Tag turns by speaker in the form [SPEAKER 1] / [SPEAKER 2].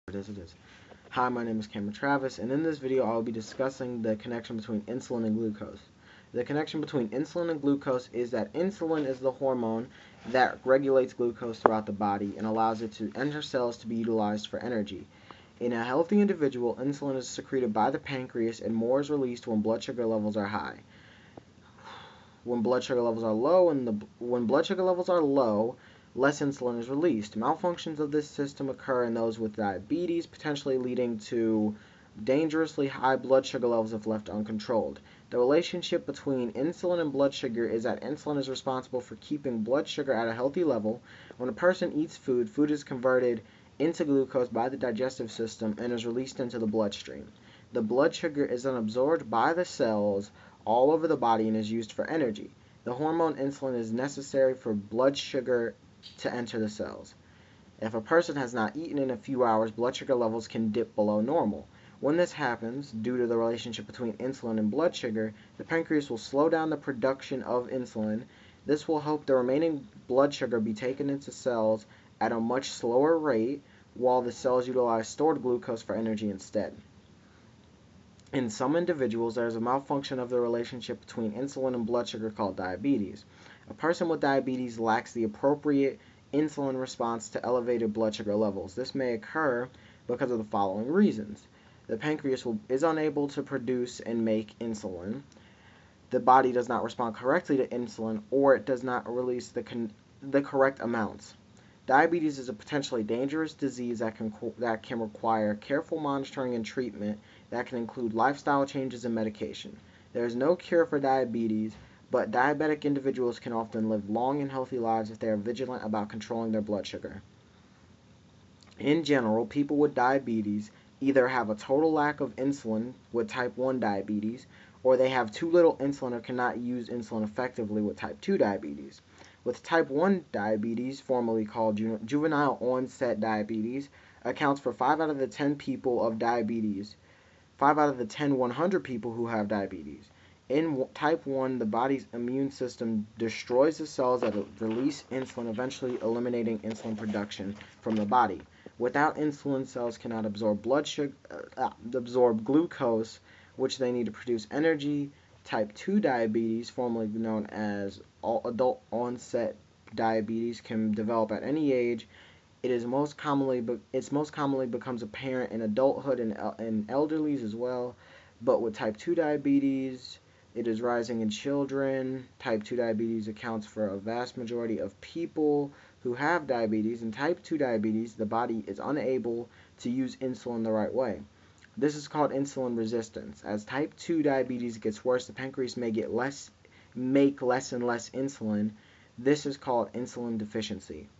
[SPEAKER 1] It is. Hi, my name is Cameron Travis, and in this video I will be discussing the connection between insulin and glucose. The connection between insulin and glucose is that insulin is the hormone that regulates glucose throughout the body and allows it to enter cells to be utilized for energy. In a healthy individual, insulin is secreted by the pancreas and more is released when blood sugar levels are high. When blood sugar levels are low, less insulin is released. Malfunctions of this system occur in those with diabetes, potentially leading to dangerously high blood sugar levels if left uncontrolled. The relationship between insulin and blood sugar is that insulin is responsible for keeping blood sugar at a healthy level. When a person eats food, food is converted into glucose by the digestive system and is released into the bloodstream. The blood sugar is then absorbed by the cells all over the body and is used for energy. The hormone insulin is necessary for blood sugar to enter the cells. If a person has not eaten in a few hours, blood sugar levels can dip below normal. When this happens, due to the relationship between insulin and blood sugar, the pancreas will slow down the production of insulin. This will help the remaining blood sugar be taken into cells at a much slower rate, while the cells utilize stored glucose for energy instead. In some individuals, there is a malfunction of the relationship between insulin and blood sugar called diabetes. A person with diabetes lacks the appropriate insulin response to elevated blood sugar levels. This may occur because of the following reasons. The pancreas is unable to produce and make insulin. The body does not respond correctly to insulin, or it does not release the correct amounts. Diabetes is a potentially dangerous disease that can require careful monitoring and treatment that can include lifestyle changes and medication. There is no cure for diabetes, but diabetic individuals can often live long and healthy lives if they are vigilant about controlling their blood sugar. In general, people with diabetes either have a total lack of insulin with type 1 diabetes, or they have too little insulin or cannot use insulin effectively with type 2 diabetes. With type 1 diabetes, formerly called juvenile onset diabetes, accounts for 5 out of the 10 people of diabetes, 5 out of the 10 100 people who have diabetes. In type 1, the body's immune system destroys the cells that release insulin, eventually eliminating insulin production from the body. Without insulin, cells cannot absorb glucose, which they need to produce energy. Type 2 diabetes, formerly known as adult onset diabetes, can develop at any age. It's most commonly becomes apparent in adulthood and elderlies as well. But with type 2 diabetes, it is rising in children. Type 2 diabetes accounts for a vast majority of people who have diabetes. In type 2 diabetes, the body is unable to use insulin the right way. This is called insulin resistance. As type 2 diabetes gets worse, the pancreas may make less and less insulin. This is called insulin deficiency.